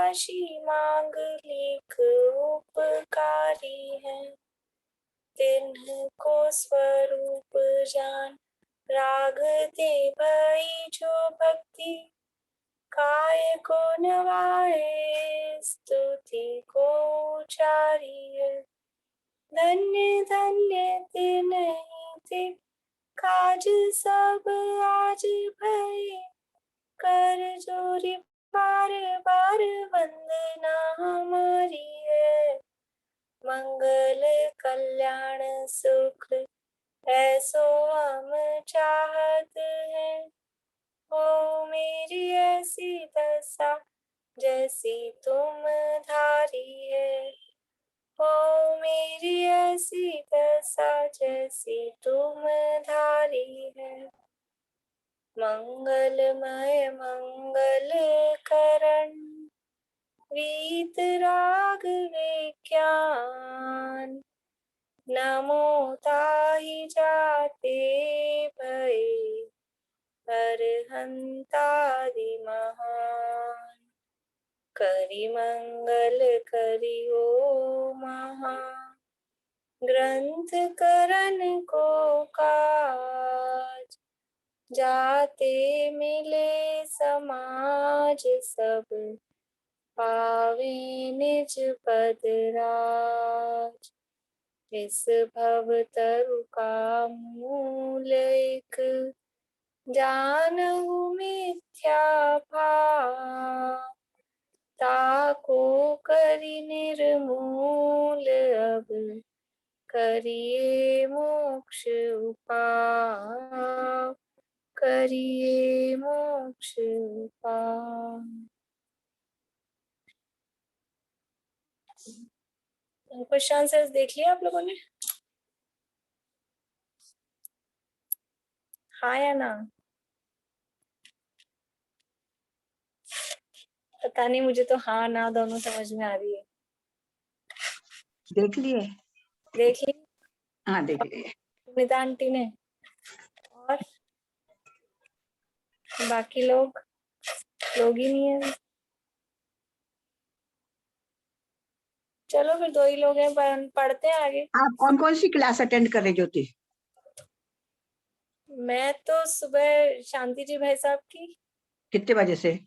काशी मांगलिक उपकारी है। तिन्ह को स्वरूप जान राग दे भई जो भक्ति, काय को नवाए स्तुति को उचारिए। धन्य धन्य तिन्हि ते काज सब आज भय, कर जोरी बार बार वंदना हमारी है। मंगल कल्याण सुख ऐसो हम चाहत है, हो मेरी ऐसी दशा जैसी तुम धारी है। हो मेरी ऐसी दशा जैसी तुम धारी है। मंगलमय मंगल करण वीत राग विज्ञान, नमो ताहि जाते भय, अरहंतादि महान। करि मंगल करियो महा, ग्रंथ करन को काज। जाते मिले समाज सब, पावे निज पद राज। इस भव तरु का मूल एक, जानहु मिथ्या भाव। ताको करि निर्मूल अब, करिए मोक्ष उपाय। करिए मोक्ष उपाय। क्वेश्चन आंसर्स देख लिया आप लोगों ने? हाँ या ना? पता नहीं, मुझे तो हाँ ना दोनों समझ में आ रही है। देख लिए? देख ली? हाँ देख लिए। सुनीता आंटी ने, और बाकी लोग ही नहीं है। चलो फिर 2 ही लोग हैं, पढ़ते हैं आगे। आप कौन कौन सी क्लास अटेंड कर रहे ज्योति? मैं तो सुबह शांति जी भाई साहब की। कितने बजे से?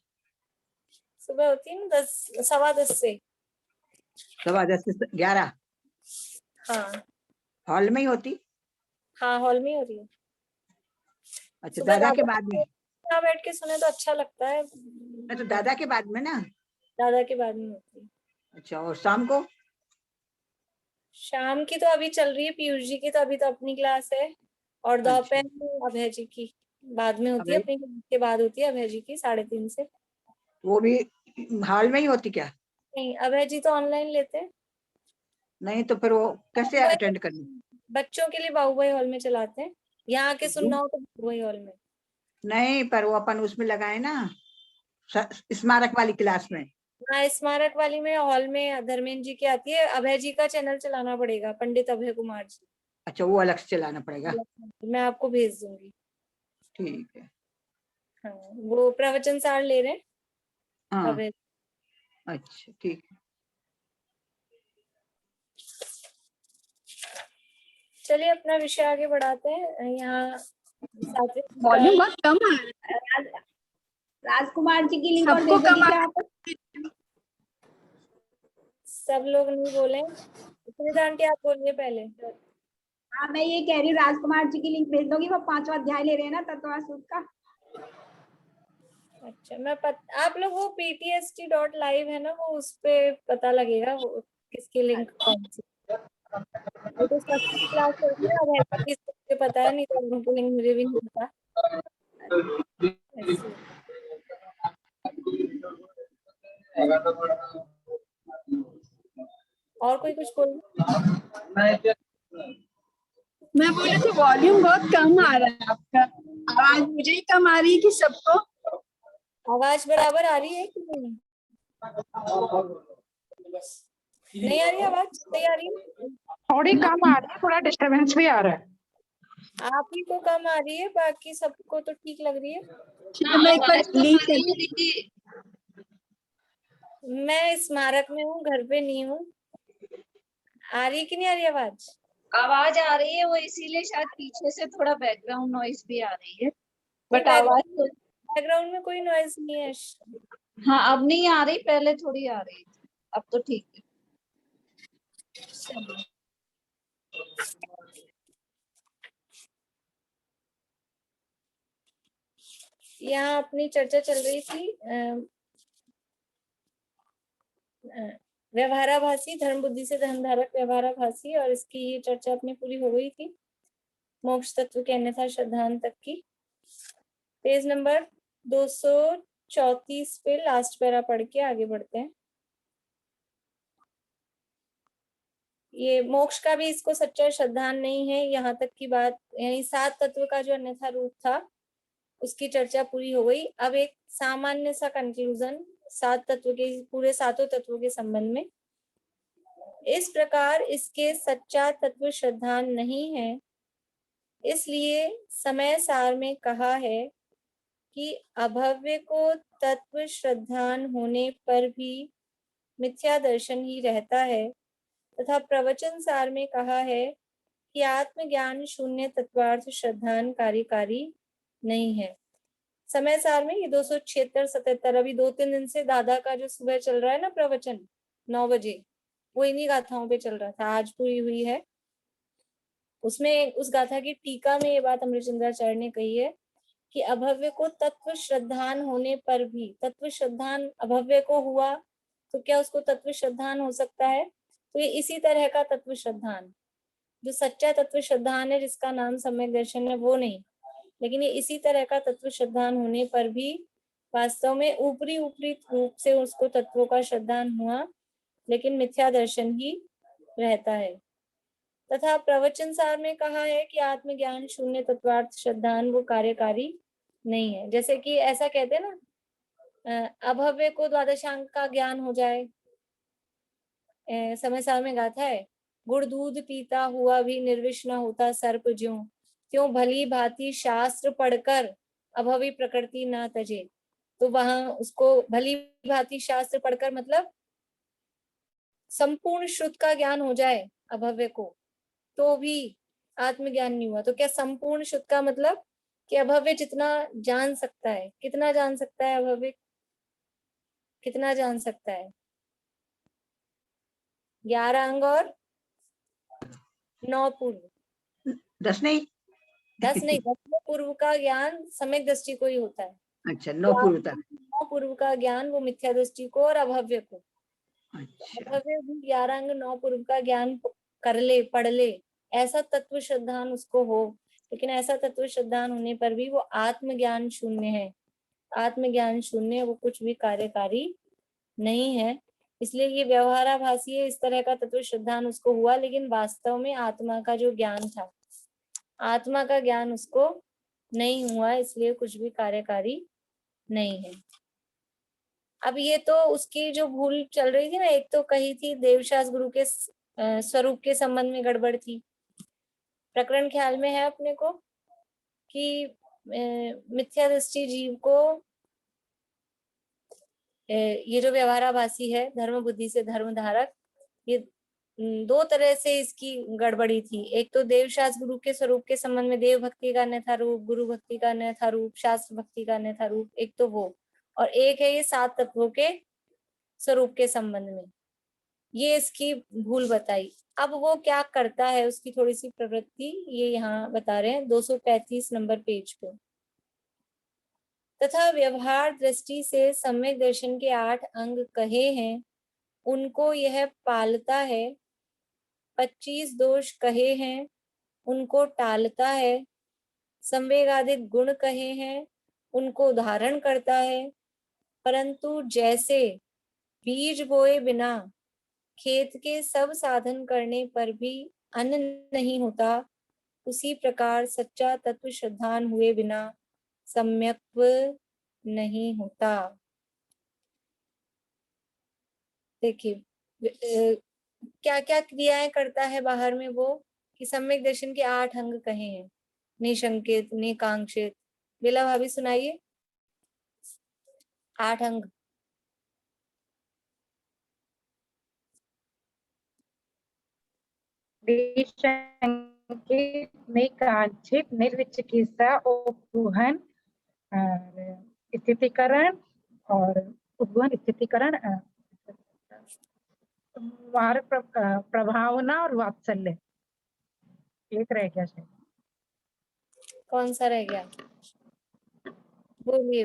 सुबह होती है ना 10, 10:15 से। 10 से 11? हाँ हॉल में ही होती? हाँ, हॉल में हो रही है। अच्छा, दादा के बाद में? यहाँ बैठ के सुने तो अच्छा लगता है। नहीं तो दादा के बाद में ना? दादा के बाद में होती है। अच्छा, और शाम को? शाम की तो अभी चल रही है पीयूष जी की, तो अभी तो अपनी क्लास है। और दोपहर में अभय जी की बाद में होती है, अपनी के बाद होती है अभय जी की 3:30 से। वो भी हॉल में ही होती क्या? नहीं, अभय जी तो ऑनलाइन लेते हैं। नहीं तो फिर वो कैसे अटेंड करनी? बच्चों के लिए बाबूभाई हॉल में चलाते हैं। यहाँ आके सुनना हो तो बाबूभाई हॉल में। नहीं, पर वो अपन उसमें लगाए ना, स्मारक वाली क्लास में। हाँ, स्मारक वाली में हॉल में धर्मेंद्र जी की आती है। अभय जी का चैनल चलाना पड़ेगा, पंडित अभय कुमार जी। अच्छा, वो अलग से चलाना पड़ेगा। मैं आपको भेज दूंगी। ठीक है। हाँ, वो प्रवचन सार ले रहे हैं। हाँ, अभय। अच्छा ठीक है। चलिए अपना विषय आगे बढ़ाते हैं। यहाँ वॉल्यूम बहुत कम आ रहा है। राजकुमार जी की लिंक और सबको दे दोगी कम क्या आप? सब लोग नहीं बोले। सुनीता आंटी आप बोलिए पहले। हाँ, मैं ये कह रही हूँ राजकुमार जी की लिंक भेज दोगी, वो 5वां अध्याय ले रहे हैं ना तत्वा सूत्र का। अच्छा, आप लोग वो ptst.live है ना, वो उस पे पता लगेगा वो किसकी लिंक कौन सी। वो तो सबकी क्लास हो रही है, अब ऐसा किसको पता है, नहीं तो उनको लिंक मुझे भी नहीं पता। ऐसे। और कोई कुछ बोल? मैं बोले थे वॉल्यूम बहुत कम आ रहा है आपका। आवाज मुझे ही कम आ रही है कि सबको? आवाज बराबर आ रही है कि नहीं? नहीं आ रही आवाज? सही आ रही है? थोड़ी कम आ रही है, थोड़ा डिस्टरबेंस भी आ रहा है। आप ही को कम आ रही है, बाकी सबको तो ठीक लग रही है। ठीक है, मैं एक बार लिंक मैं स्मारक में हूँ, घर पे नहीं हूँ। आ रही कि नहीं आ रही आवाज? आवाज आ रही है, वो इसीलिए शायद पीछे से थोड़ा बैकग्राउंड नॉइज भी आ रही है, नहीं, बट आवाज तो बैकग्राउंड में कोई नॉइज नहीं है। हाँ अब नहीं आ रही, पहले थोड़ी आ रही थी, अब तो ठीक है। चलिए। यहाँ अपनी चर्चा चल रही थी व्यवहाराभासी, धर्म बुद्धि से धर्म धारक व्यवहाराभासी, और इसकी ये चर्चा अपनी पूरी हो गई थी मोक्ष तत्व के अन्यथा श्रद्धांत तक की। पेज नंबर 234 पे लास्ट पैरा पढ़ के आगे बढ़ते हैं। ये मोक्ष का भी इसको सच्चा श्रद्धांत नहीं है, यहाँ तक की बात, यानी 7 तत्व का जो अन्यथा रूप था उसकी चर्चा पूरी हो गई। अब एक सामान्य सा कंक्लूजन 7 तत्व के, पूरे 7 तत्वों के संबंध में। इस प्रकार इसके सच्चा तत्व श्रद्धांत नहीं है, इसलिए समय सार में कहा है कि अभव्य को तत्व श्रद्धान होने पर भी मिथ्या दर्शन ही रहता है, तथा प्रवचन सार में कहा है कि आत्मज्ञान शून्य तत्वार्थ श्रद्धान कार्यकारी नहीं है। समय सार में ये 276 77, अभी 2-3 दिन से दादा का जो सुबह चल रहा है ना प्रवचन 9 बजे, वो इन्हीं गाथाओं पे चल रहा था, आज पूरी हुई है। उसमें उस गाथा की टीका में ये बात अमृतचंद्राचार्य ने कही है कि अभव्य को तत्व श्रद्धान होने पर भी, तत्व श्रद्धान अभव्य को हुआ तो क्या उसको तत्व श्रद्धान हो सकता है? तो ये इसी तरह का तत्व श्रद्धान, जो सच्चा तत्व श्रद्धान है जिसका नाम सम्यक दर्शन है, वो नहीं, लेकिन ये इसी तरह का तत्व श्रद्धान होने पर भी वास्तव में ऊपरी रूप से उसको तत्वों का श्रद्धान हुआ, लेकिन मिथ्या दर्शन ही रहता है। तथा प्रवचन सार में कहा है कि आत्मज्ञान शून्य तत्वार्थ श्रद्धान वो कार्यकारी नहीं है। जैसे कि ऐसा कहते हैं ना, अभव्य को द्वादशांक का ज्ञान हो जाए, समय सार में गाथा है, गुड़ दूध पीता हुआ भी निर्विष न होता सर्प ज्यों, क्यों भली भांति शास्त्र पढ़कर अभवी प्रकृति न तजे। तो वहां उसको भली भांति शास्त्र पढ़कर मतलब संपूर्ण श्रुत का ज्ञान हो जाए अभव्य को, तो भी आत्मज्ञान नहीं हुआ। तो क्या संपूर्ण शुद्ध का मतलब कि अभव्य जितना जान सकता है, कितना जान सकता है अभव्य, कितना जान सकता है? 11 अंग और 9 पूर्व, 10 नहीं? 10 नहीं, 10 पूर्व का ज्ञान सम्यक दृष्टि को ही होता है। अच्छा, 9 पूर्व तक। 9 पूर्व का ज्ञान वो मिथ्या दृष्टि को और अभव्य को। अच्छा, अभव्य भी 11 अंग 9 पूर्व का ज्ञान कर ले, पढ़ ले, ऐसा तत्व श्रद्धान उसको हो, लेकिन ऐसा तत्व श्रद्धान होने पर भी वो आत्मज्ञान शून्य है। आत्मज्ञान शून्य, वो कुछ भी कार्यकारी नहीं है। इसलिए ये व्यवहाराभासी है, इस तरह का तत्व श्रद्धान उसको हुआ, लेकिन वास्तव में आत्मा का जो ज्ञान था, आत्मा का ज्ञान उसको नहीं हुआ, इसलिए कुछ भी कार्यकारी नहीं है। अब ये तो उसकी जो भूल चल रही थी ना, एक तो कही थी देवशास गुरु के स्वरूप के संबंध में गड़बड़ थी। प्रकरण ख्याल में है अपने को कि मिथ्या दृष्टि जीव को, ये जो व्यवहाराभासी है धर्म बुद्धि से धर्म धारक, ये 2 तरह से इसकी गड़बड़ी थी। एक तो देवशास्त्र गुरु के स्वरूप के संबंध में देव भक्ति का अन्यथा रूप, गुरु भक्ति का अन्यथा रूप, शास्त्र भक्ति का अन्यथा रूप, एक तो वो, और एक है ये 7 तत्वों के स्वरूप के संबंध में, ये इसकी भूल बताई। अब वो क्या करता है, उसकी थोड़ी सी प्रवृत्ति ये यहाँ बता रहे हैं 235 नंबर पेज पे। तथा व्यवहार दृष्टि से सम्यक दर्शन के 8 अंग कहे हैं, उनको यह पालता है। 25 दोष कहे हैं, उनको टालता है। संवेगादिक गुण कहे हैं, उनको धारण करता है। परंतु जैसे बीज बोए बिना खेत के सब साधन करने पर भी अन्न नहीं होता, उसी प्रकार सच्चा तत्व श्रद्धान हुए बिना सम्यक्त्व नहीं होता। देखिए क्या क्या क्रियाएं करता है बाहर में वो, कि सम्यक दर्शन के 8 अंग कहे हैं, निशंकित, निकांक्षित। बेला भाभी सुनाइए 8 अंग। निशंकित, निकांक्षित, निर्विचिकित्सा, उपगूहन, स्थितिकरण और उपगूहन, स्थितिकरण, प्रभावना और वात्सल्य। एक रह गया शायद। कौन सा रह गया? बोलिए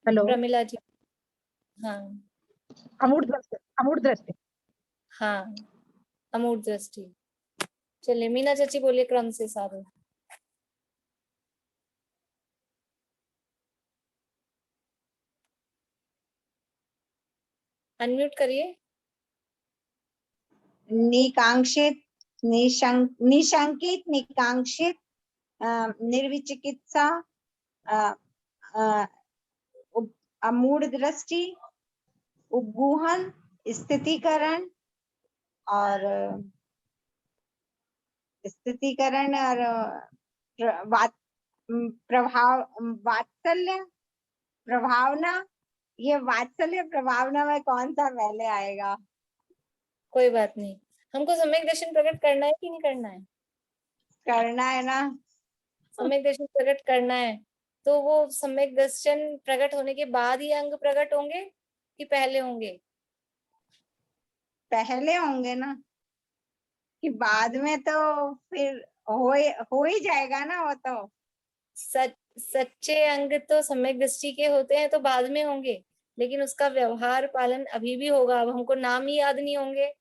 हेलो। प्रमिला जी। हाँ अमूर्त दृष्टि, अमूर्त दृष्टि। हाँ, अमूर्त दृष्टि। चलिए मीना चाची बोलिए क्रम से सारे। अनम्यूट करिए। निकांक्षित, निशंकित, निकांक्षित, निर्विचिकित्सा, अमूढ़ दृष्टि, उपगूहन, स्थितिकरण और प्रभाव, वात्सल्य, प्रभावना। ये वात्सल्य प्रभावना में कौन सा पहले आएगा? कोई बात नहीं, हमको सम्यक दर्शन प्रकट करना है कि नहीं करना है? करना है ना। सम्यक दर्शन प्रकट करना है, तो वो सम्यक दर्शन प्रकट होने के बाद ही अंग प्रकट होंगे कि पहले होंगे? पहले होंगे ना, कि बाद में तो फिर हो ही जाएगा ना वो तो। सच्चे अंग तो सम्यक दृष्टि के होते हैं तो बाद में होंगे, लेकिन उसका व्यवहार पालन अभी भी होगा। अब हमको नाम ही याद नहीं होंगे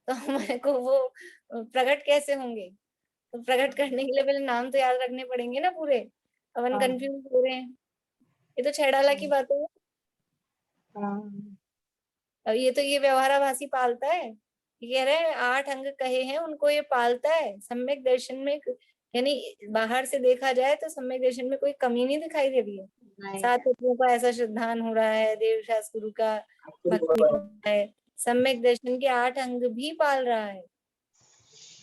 तो हमारे को वो प्रकट कैसे होंगे? तो प्रकट करने के लिए पहले नाम तो याद रखने पड़ेंगे ना पूरे। अपन कंफ्यूज हो रहे हैं, ये तो छेड़ाला की बात है। अब ये व्यवहाराभासी पालता है, ये कह रहे हैं 8 अंग कहे हैं उनको ये पालता है। सम्यक दर्शन में यानी बाहर से देखा जाए तो सम्यक दर्शन में कोई कमी नहीं दिखाई दे रही है। 7 तत्वों का ऐसा श्रद्धान हो रहा है, देव शास्त्र गुरु का भक्ति हो रहा है, सम्यक दर्शन के 8 अंग भी पाल रहा है।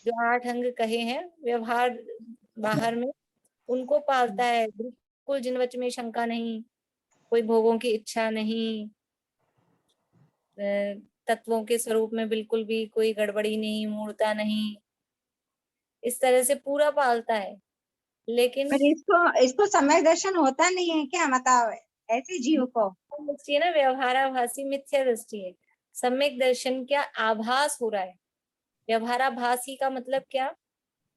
जो 8 अंग कहे हैं व्यवहार बाहर में उनको पालता है। बिल्कुल जिनवच में शंका नहीं, कोई भोगों की इच्छा नहीं, तत्वों के स्वरूप में बिल्कुल भी कोई गड़बड़ी नहीं, मूर्ता नहीं, इस तरह से पूरा पालता है। लेकिन पर इसको सम्यक दर्शन होता नहीं है क्या? मतलब ऐसे जीव को दृष्टि है ना, व्यवहाराभासी मिथ्या दृष्टि है। सम्यक दर्शन क्या आभास हो रहा है। व्यवहाराभासी का मतलब क्या?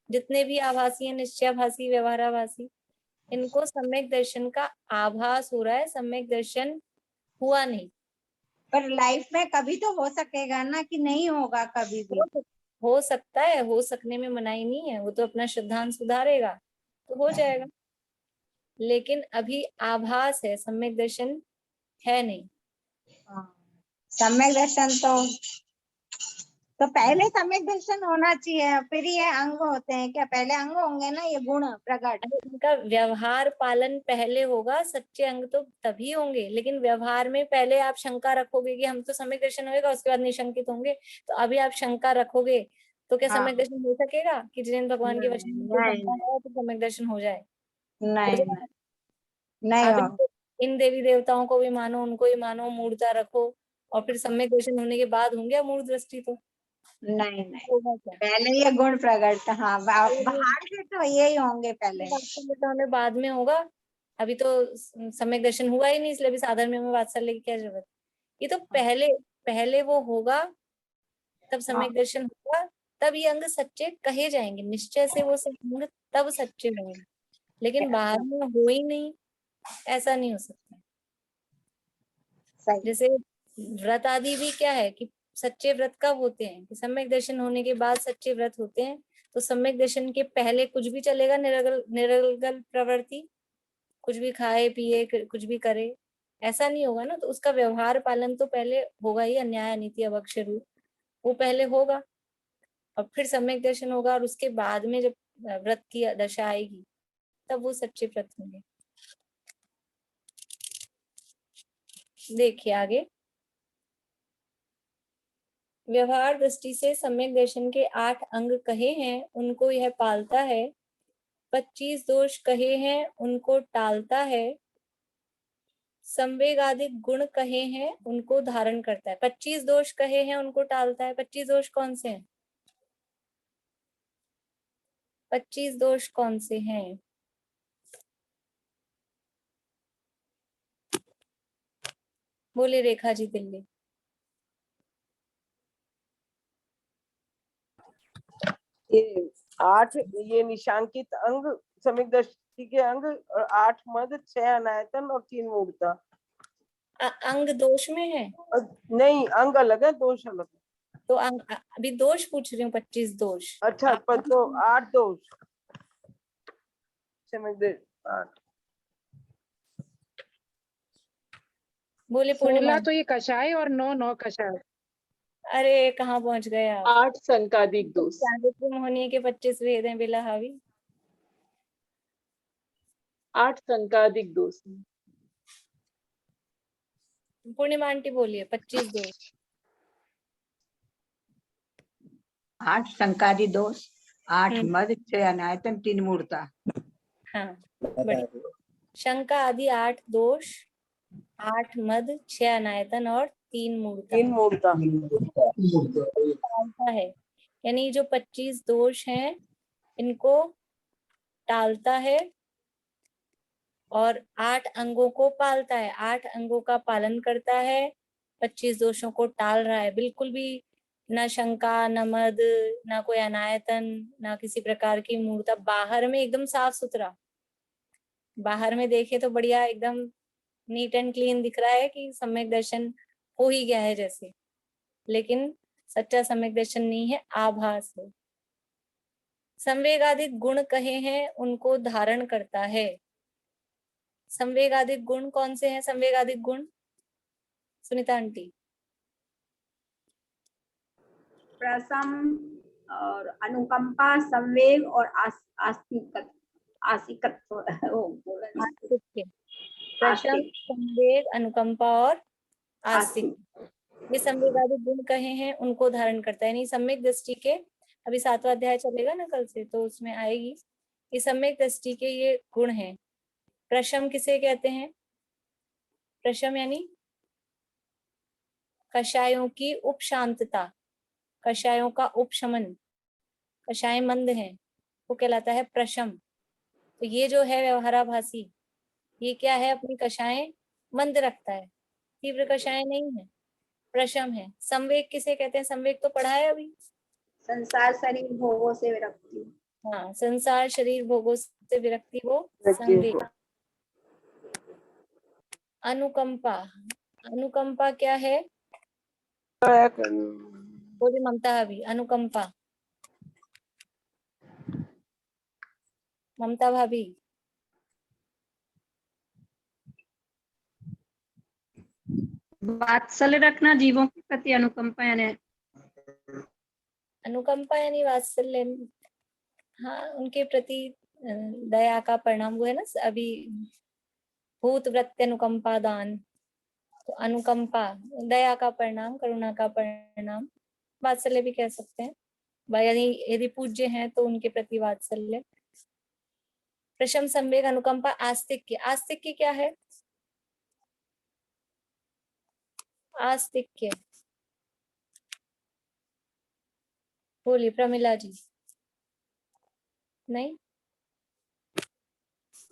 जितने भी आभासी है, निश्चयाभासी, व्यवहाराभासी, इनको सम्यक दर्शन का आभास हो रहा है, सम्यक दर्शन हुआ नहीं। पर लाइफ में कभी तो हो सकेगा ना, कि नहीं होगा कभी भी? हो सकता है, हो सकने में मनाही नहीं है, वो तो अपना श्रद्धांत सुधारेगा तो हो जाएगा। लेकिन अभी आभास है, सम्यक दर्शन है नहीं। सम्यक दर्शन तो पहले सम्यक दर्शन होना चाहिए, फिर ये अंग होते हैं क्या? पहले अंग होंगे ना ये गुण प्रकट। इनका व्यवहार पालन पहले होगा, सच्चे अंग तो तभी होंगे। लेकिन व्यवहार में पहले आप शंका रखोगे कि हम तो सम्यक दर्शन होगा, उसके बाद निशंकित होंगे। तो अभी आप शंका रखोगे तो क्या सम्यक दर्शन हो सकेगा कि जिनेन्द्र भगवान के वचन में शंका है तो सम्यक दर्शन हो जाए? नहीं आप हो। इन देवी देवताओं को भी मानो, उनको ही मानो, मूर्ता रखो, और फिर सम्यक दर्शन होने के बाद होंगे अमूर्त दृष्टि तो नहीं होगा क्या? पहले ये गुण प्रकट। हाँ, बाहर से तो यही होंगे पहले। वात्सल्य तो हमें बाद में होगा, अभी तो सम्यक दर्शन हुआ ही नहीं, इसलिए अभी साधन में हमें वात्सल्य की क्या जरूरत? ये तो पहले पहले वो होगा, तब सम्यक दर्शन होगा, तब ये अंग सच्चे कहे जाएंगे। निश्चय से वो सब अंग तब सच्चे होंगे, लेकिन बाहर में हो ही नहीं, ऐसा नहीं हो सकता। सही। जैसे व्रत आदि भी क्या है कि सच्चे व्रत कब होते हैं? कि सम्यक दर्शन होने के बाद सच्चे व्रत होते हैं। तो सम्यक दर्शन के पहले कुछ भी चलेगा, निरगल प्रवृत्ति, कुछ भी खाए पिए कुछ भी करे, ऐसा नहीं होगा ना। तो उसका व्यवहार पालन तो पहले होगा ही, अन्याय अनीति अभक्ष रूप, वो पहले होगा और फिर सम्यक दर्शन होगा, और उसके बाद में जब व्रत की दशा आएगी तब वो सच्चे व्रत होंगे। देखिए आगे, व्यवहार दृष्टि से सम्यक दर्शन के 8 अंग कहे हैं उनको यह पालता है। 25 दोष कहे हैं उनको टालता है। संवेगादिक गुण कहे हैं उनको धारण करता है। 25 दोष कहे हैं उनको टालता है। 25 दोष कौन से हैं? 25 दोष कौन से हैं? बोले रेखा जी दिल्ली। ये 8 ये निशांकित अंग, सम्यक दृष्टि के अंग, और 8 मद, 6 अनायतन और 3 मूर्ता। अंग दोष में है? नहीं, अंग अलग है, दोष अलग है। तो अभी दोष पूछ रही हूँ, 25 दोष। अच्छा, पर तो 8 दोष सम्यक दृष्टि। बोले पूर्णिमा। 16 तो ये कषाय और 9 कषाय। अरे कहाँ पहुंच गए आप? 8 संकादिक दोष। चाणक्य मोहनीय के 25 वेद हैं बिला हावी। 8 संकादिक दोष। पूर्णिमा आंटी बोलिए 25 दोष। 8 संकादि दोष, 8 हम्म। मद, 6 अनायतन, 3 मूर्ता। हाँ बढ़िया। शंका आदि 8 दोष, 8 मद, 6 अनायतन और 3 मूर्ता। 3 मूर्ता टालता है, यानी जो 25 दोष हैं इनको टालता है और 8 अंगों को पालता है। 8 अंगों का पालन करता है, 25 दोषों को टाल रहा है। बिल्कुल भी ना शंका, न मद, ना कोई अनायतन, ना किसी प्रकार की मूर्ता। बाहर में एकदम साफ सुथरा, बाहर में देखे तो बढ़िया एकदम नीट एंड क्लीन दिख रहा है कि सम्यक दर्शन हो ही गया है जैसे, लेकिन सच्चा सम्यक दर्शन नहीं है, आभास है। संवेगादिक गुण कहे हैं उनको धारण करता है। संवेगादिक गुण कौन से हैं? संवेगादिक गुण सुनीता आंटी। प्रसम और अनुकंपा, संवेग और आसिकत्व आस्तिक्य, प्रशम, संवेग, अनुकंपा और आस्तिक्य, ये संवेगादिक गुण कहे हैं उनको धारण करता है। यानी सम्यक दृष्टि के, अभी 7वां अध्याय चलेगा ना कल से, तो उसमें आएगी ये सम्यक दृष्टि के ये गुण हैं। प्रशम किसे कहते हैं? प्रशम यानी कषायों की उपशांतता, कषायों का उपशमन, कषाय मंद है वो कहलाता है प्रशम। तो ये जो है व्यवहाराभासी, ये क्या है? अपनी कषाएं मंद रखता है, तीव्र कषाय नहीं है, प्रशम है। संवेग किसे कहते हैं? संवेग तो पढ़ा है अभी। संसार शरीर भोगों से विरक्ति। हाँ, संसार शरीर भोगों से विरक्ति वो संवेग। अनुकंपा, अनुकंपा क्या है? बोली ममता भाभी, अनुकंपा। ममता भाभी। वात्सल्य रखना, जीवों के प्रति अनुकंपा यानी अनुकंपा यानी वात्सल्य, हाँ उनके प्रति दया का परिणाम। वो है ना अभी भूत वृत्ति अनुकंपा दान, तो अनुकंपा दया का परिणाम, करुणा का परिणाम, वात्सल्य भी कह सकते हैं। यानी यदि पूज्य हैं तो उनके प्रति वात्सल्य। प्रशम, संवेग, अनुकंपा, आस्तिक्य। आस्तिक्य क्या है? आस्तिक्य बोलिए प्रमिला जी। नहीं,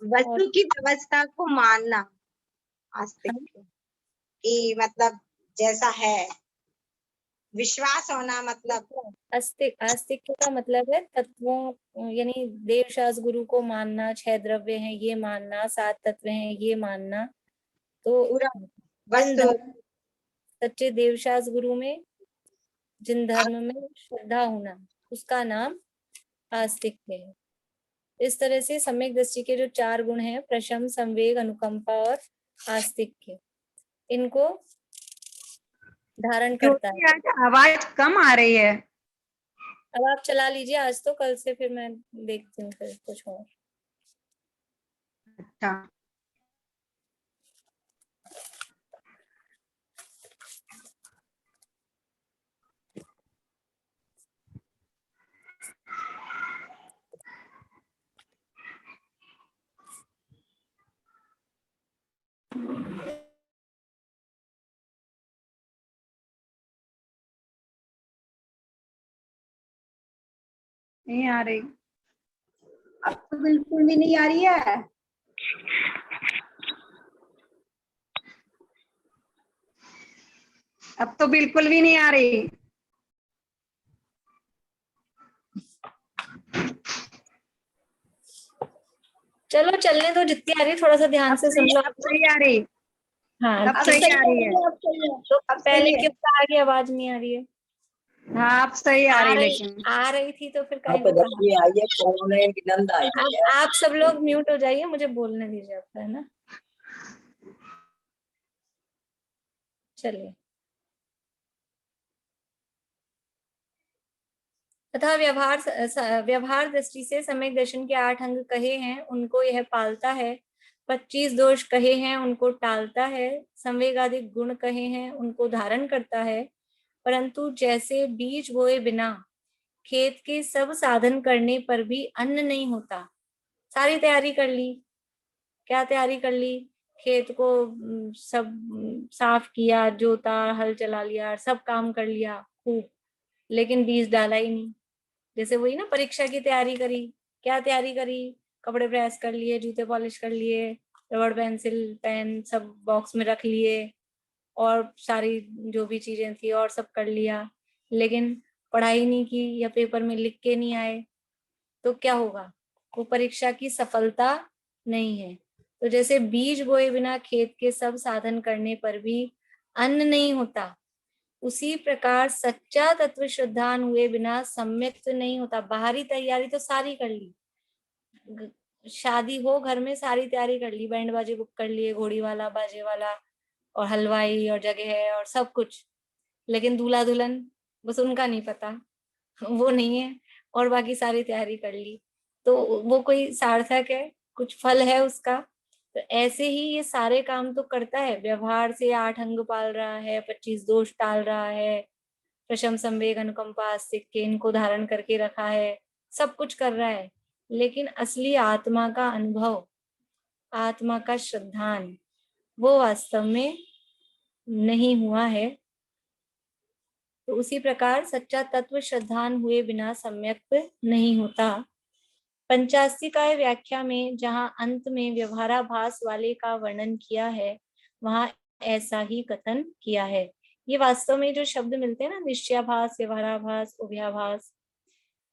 वस्तु की व्यवस्था को मानना आस्तिक्य, कि मतलब जैसा है, विश्वास होना, मतलब आस्तिक्य का मतलब है तत्वों, यानी देवशास्त्र गुरु को मानना, 6 द्रव्य हैं ये मानना, 7 तत्व हैं ये मानना। तो पूरा जिन वस्तु सच्चे देवशास्त्र गुरु में, जिन धर्म में श्रद्धा होना, उसका नाम आस्तिक्य है। इस तरह से सम्यक दृष्टि के जो 4 गुण हैं, प्रशम, संवेग, अनुकंपा और आस्तिक्य, इनको धारण करता है। आज आवाज कम आ रही है। अब आप चला लीजिए आज तो, कल से फिर मैं देखती हूँ फिर कुछ और। अच्छा, नहीं आ रही। अब तो बिल्कुल भी नहीं आ रही है। अब तो बिल्कुल भी नहीं आ रही। चलो चलने दो, जितनी आ रही है थोड़ा सा ध्यान से सुन लो। अब सही आ रही। हाँ अब अब सही सही आ रही है। अब सही है। तो अब पहले सही है। क्यों आ रही आवाज नहीं आ रही है? हाँ अब सही आ रही, लेकिन आ रही थी तो फिर हाँ कहीं तो को दसवीं आई है, कौन है कि नंद आई अब है? आप सब लोग म्यूट हो जाइए, मुझे बोलने दीजिए आपका, है ना। चलिए। तथा व्यवहार दृष्टि से सम्यक दर्शन के 8 अंग कहे हैं, उनको यह पालता है। 25 दोष कहे हैं, उनको टालता है। संवेगाधिक गुण कहे हैं, उनको धारण करता है। परंतु जैसे बीज बोए बिना खेत के सब साधन करने पर भी अन्न नहीं होता। सारी तैयारी कर ली, क्या तैयारी कर ली? खेत को सब साफ किया, जोता, हल चला लिया, सब काम कर लिया खूब, लेकिन बीज डाला ही नहीं। जैसे वही ना, परीक्षा की तैयारी करी, क्या तैयारी करी? कपड़े प्रेस कर लिए, जूते पॉलिश कर लिए, रबड़ पेंसिल पेन सब बॉक्स में रख लिए, और सारी जो भी चीजें थी और सब कर लिया, लेकिन पढ़ाई नहीं की या पेपर में लिख के नहीं आए, तो क्या होगा? वो परीक्षा की सफलता नहीं है। तो जैसे बीज बोए बिना खेत के सब साधन करने पर भी अन्न नहीं होता, उसी प्रकार सच्चा तत्व श्रद्धान हुए बिना सम्यक तो नहीं होता। बाहरी तैयारी तो सारी कर ली, शादी हो घर में सारी तैयारी कर ली, बैंड बाजे बुक कर लिए, घोड़ी वाला, बाजे वाला, और हलवाई और जगह है और सब कुछ, लेकिन दूल्हा दुल्हन बस उनका नहीं पता, वो नहीं है, और बाकी सारी तैयारी कर ली, तो वो कोई सार्थक है? कुछ फल है उसका? तो ऐसे ही ये सारे काम तो करता है, व्यवहार से 8 अंग पाल रहा है, 25 दोष टाल रहा है, प्रशम संवेग अनुकंपा आस्तिक्य इनको धारण करके रखा है, सब कुछ कर रहा है, लेकिन असली आत्मा का अनुभव, आत्मा का श्रद्धान, वो वास्तव में नहीं हुआ है। तो उसी प्रकार सच्चा तत्व श्रद्धान हुए बिना सम्यक नहीं होता। पंचास्तिकाय व्याख्या में जहां अंत में व्यवहाराभास वाले का वर्णन किया है, वहां ऐसा ही कथन किया है। ये वास्तव में जो शब्द मिलते हैं ना, निश्चयाभास, व्यवहाराभास, उभयाभास,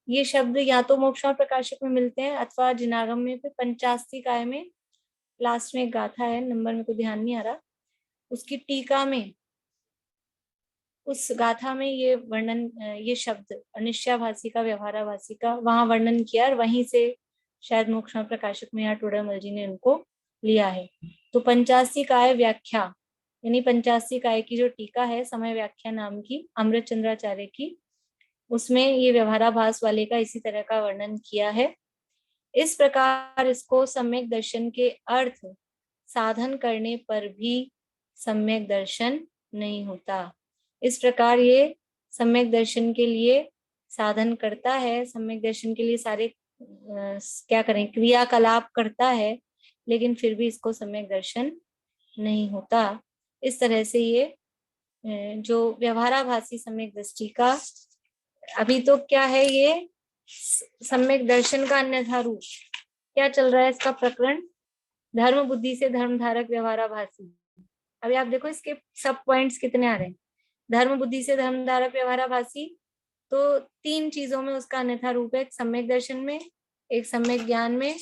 ये शब्द या तो मोक्ष और प्रकाशक में मिलते हैं अथवा जिनागम में। फिर पंचास्तिकाय में लास्ट में एक गाथा है, नंबर में कोई ध्यान नहीं आ रहा, उसकी टीका में, उस गाथा में ये वर्णन, ये शब्द अनिश्चयाभासी का, व्यवहाराभासी का वहां वर्णन किया, और वहीं से शायद मोक्ष प्रकाशक में या टोडामल जी ने उनको लिया है। तो पंचास्तिकाय व्याख्या यानी पंचास्तिकाय की जो टीका है समय व्याख्या नाम की, अमृत चंद्राचार्य की, उसमें ये व्यवहाराभास वाले का इसी तरह का वर्णन किया है। इस प्रकार इसको सम्यक दर्शन के अर्थ साधन करने पर भी सम्यक दर्शन नहीं होता। इस प्रकार ये सम्यक दर्शन के लिए साधन करता है, सम्यक दर्शन के लिए सारे क्या करें, क्रियाकलाप करता है, लेकिन फिर भी इसको सम्यक दर्शन नहीं होता। इस तरह से ये जो व्यवहाराभासी सम्यक दृष्टि का, अभी तो क्या है, ये सम्यक दर्शन का अन्यथा रूप क्या चल रहा है, इसका प्रकरण धर्म बुद्धि से धर्मधारक व्यवहाराभासी। अभी आप देखो इसके सब पॉइंट्स कितने आ रहे हैं। धर्म बुद्धि से धर्मधारक व्यवहाराभासी, तो 3 चीजों में उसका अन्यथा रूप है, एक सम्यक दर्शन में, एक सम्यक ज्ञान में,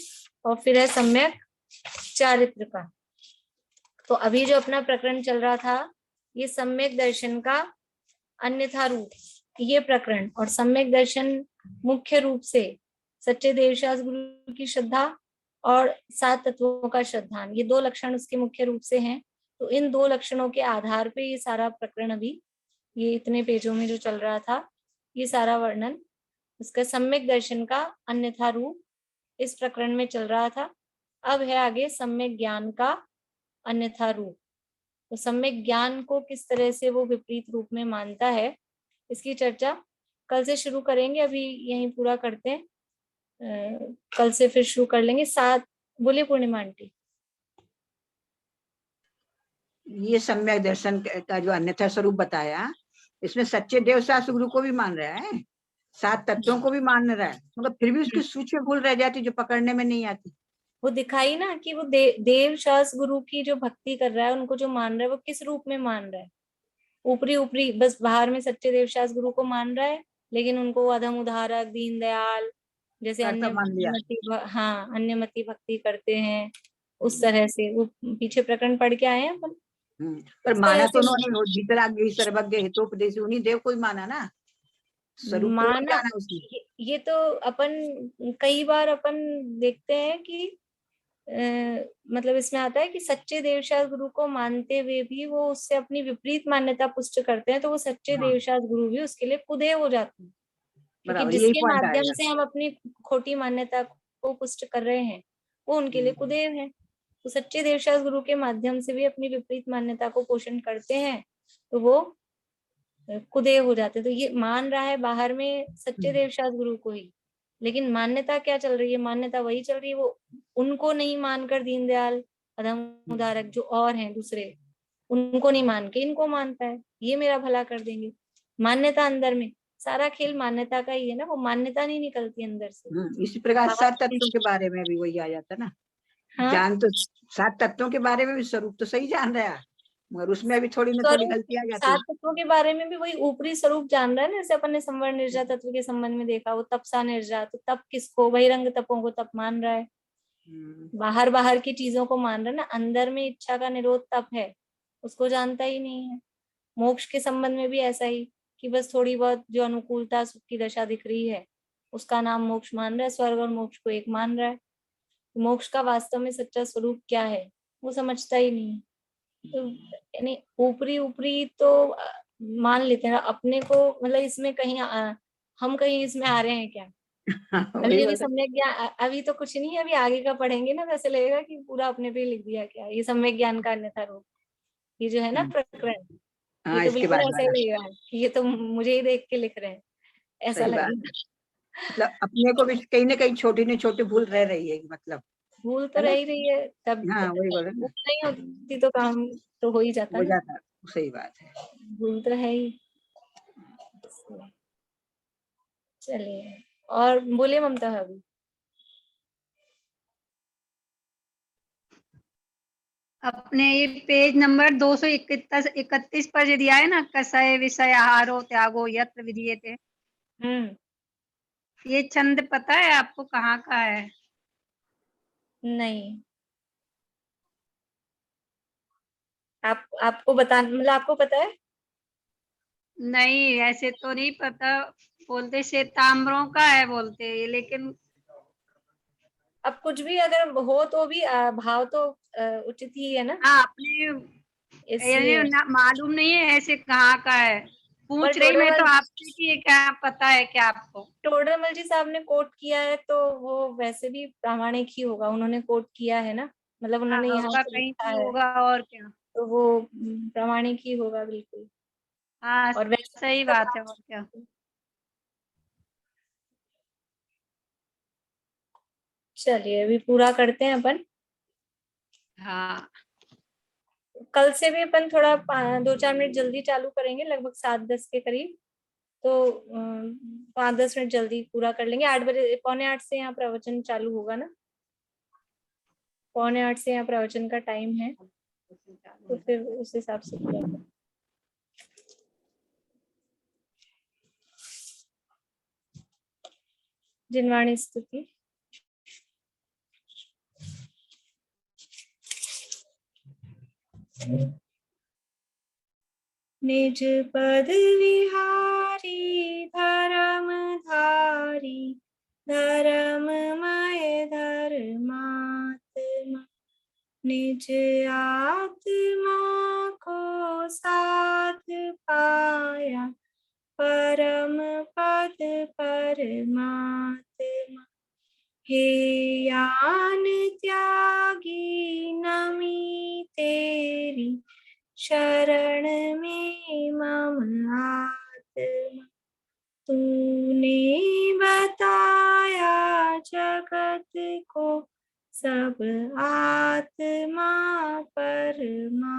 और फिर है सम्यक चारित्र का। तो अभी जो अपना प्रकरण चल रहा था, ये सम्यक दर्शन का अन्यथा रूप, ये प्रकरण, और सम्यक दर्शन मुख्य रूप से सच्चे देवशास्त्र गुरु की श्रद्धा और 7 तत्वों का श्रद्धान, ये 2 लक्षण उसके मुख्य रूप से हैं। तो इन 2 लक्षणों के आधार पे ये सारा प्रकरण, अभी ये इतने पेजों में जो चल रहा था, ये सारा वर्णन उसका सम्यक दर्शन का अन्यथा रूप इस प्रकरण में चल रहा था। अब है आगे सम्यक ज्ञान का अन्यथा रूप। तो सम्यक ज्ञान को किस तरह से वो विपरीत रूप में मानता है, इसकी चर्चा कल से शुरू करेंगे, अभी यहीं पूरा करते हैं, कल से फिर शुरू कर लेंगे। 7 बोलिए पूर्णिमा आंटी। ये सम्यक दर्शन का जो अन्यथा स्वरूप बताया, इसमें सच्चे देव शास्त्र गुरु को भी मान रहा है। सात तत्वों को भी मान रहा है, मगर फिर भी उसकी सूक्ष्म भूल रह जाती जो पकड़ने में नहीं आती। वो दिखाई ना कि वो देव शास्त्र गुरु की जो भक्ति कर रहा है, उनको जो मान रहा है वो किस रूप में मान रहा है। ऊपरी ऊपरी बस बाहर में सच्चे देव शास्त्र गुरु को मान रहा है, लेकिन उनको अधम उदारक, दीन दयाल जैसे करता मान लिया। हाँ अन्यमति भक्ति करते हैं, उस तरह से वो पीछे प्रकरण पढ़ के आए हैं अपन। पर माना तो उन्होंने वितरागी सर्वज्ञ हितोपदेशी उन्हीं देव को ही माना ना, स्वरूप को नहीं माना। जाना उसने। ये तो अपन कई बार अपन देखते हैं कि मतलब इसमें आता है कि सच्चे देवशास्त्र गुरु को मानते हुए भी वो उससे अपनी विपरीत मान्यता पुष्ट करते हैं, तो वो सच्चे हाँ। देवशास्त्र गुरु भी उसके लिए खुदे हो जाते हैं, क्योंकि बराबर, यही जिसके पॉइंट माध्यम आएगा। से हम अपनी खोटी मान्यता को पुष्ट कर रहे हैं वो उनके लिए कुदेव है। तो सच्चे देवशास्त्र गुरु के माध्यम से भी अपनी विपरीत मान्यता को पोषण करते हैं तो वो कुदेव हो जाते हैं। तो ये मान रहा है बाहर में सच्चे देवशास्त्र गुरु को ही, लेकिन मान्यता क्या चल रही है, मान्यता वही चल रही है, वो उनको नहीं मानकर दीनदयाल, अधम उदारक जो और हैं दूसरे, उनको नहीं मान के इनको मानता है, ये मेरा भला कर देंगे। मान्यता अंदर में, सारा खेल मान्यता का ही है ना, वो मान्यता नहीं निकलती अंदर से। इसी प्रकार सात तत्वों के बारे में भी वही आ जाता ना। हाँ? जान तो सात तत्वों के बारे में भी स्वरूप तो सही जान रहा है, मगर उसमें भी थोड़ी ना थोड़ी गलती आ जाती है। सात तत्वों के बारे में भी वही ऊपरी स्वरूप जान रहा है ना, जैसे अपन ने संवर निर्जा तत्व के संबंध में देखा, वो तपसा निर्जा, तो तप किसको, बहिरंग तपों को तप मान रहा है, बाहर बाहर की चीजों को मान रहा है ना, अंदर में इच्छा का निरोध तप है, उसको जानता ही नहीं है। मोक्ष के संबंध में भी ऐसा ही कि बस थोड़ी बहुत जो अनुकूलता सुख की दशा दिख रही है उसका नाम मोक्ष मान रहा है, स्वर्ग और मोक्ष को एक मान रहा है। मोक्ष का वास्तव में सच्चा स्वरूप क्या है वो समझता ही नहीं है। तो यानी ऊपरी ऊपरी तो मान लेते हैं अपने को, मतलब इसमें कहीं हम कहीं इसमें आ रहे हैं क्या। अभी सम्यक ज्ञान, अभी तो कुछ नहीं है, अभी आगे का पढ़ेंगे ना, वैसे लगेगा कि पूरा अपने पे लिख दिया क्या, ये सम्यक ज्ञान का अन्यथा रूप, ये जो है ना प्रकरण, ये तो इसके बिल्कुल बाद ऐसा ही लगेगा कि ये तो मुझे ही देख के लिख रहे हैं, ऐसा लगेगा। मतलब अपने को भी कहीं ना कहीं छोटी न छोटी भूल रह रही है, मतलब भूल तो रह ही रही है, तब हाँ वही बोले ना, नहीं होती तो काम तो हो ही जाता हो ना, जाता, सही बात है। भूल तो है ही। चलिए और बोलिए ममता भाभी। अपने ये पेज नंबर 231 पर जो दिया है ना, कसय विषय आहारो त्यागो यत्र विधीयते, ये छंद पता है आपको कहाँ का है? नहीं, आपको बता, मतलब आपको पता है? नहीं ऐसे तो नहीं पता, बोलते श्वेतांबरों का है बोलते हैं, लेकिन अब कुछ भी अगर हो तो भी भाव तो उचित ही है ना, हाँ अपने इसलिए। मालूम नहीं है ऐसे कहाँ का है, पूछ रही मैं तो आपसे कि ये क्या पता है क्या आपको? टोडरमल जी साहब ने कोट किया है तो वो वैसे भी प्रामाणिक ही होगा, उन्होंने कोट किया है ना, मतलब उन्होंने यहाँ होगा पे कहीं लिखा तो है होगा, और क्या। तो वो प्रामाणिक ही होगा बिल्कुल। हाँ और वैसे सही बात है, और क्या। चलिए अभी पूरा करते हैं अपन। हाँ कल से भी अपन थोड़ा 2-4 मिनट जल्दी चालू करेंगे, लगभग 7-10 के करीब, तो 5-10 मिनट जल्दी पूरा कर लेंगे। 8 बजे, 7:45 से यहाँ प्रवचन चालू होगा ना, 7:45 से यहाँ प्रवचन का टाइम है, तो फिर उस हिसाब से पूरा करें। जिनवाणी स्तुति। निज पद विहारी धर्म धारी, धर्ममय धर्मात्मा, निज आत्मा को साथ पाया, परम पद परमात्मा। हे ज्ञान त्यागी नमी तेरी, शरण में मम आत्मा। तूने बताया जगत को सब आत्मा परमा।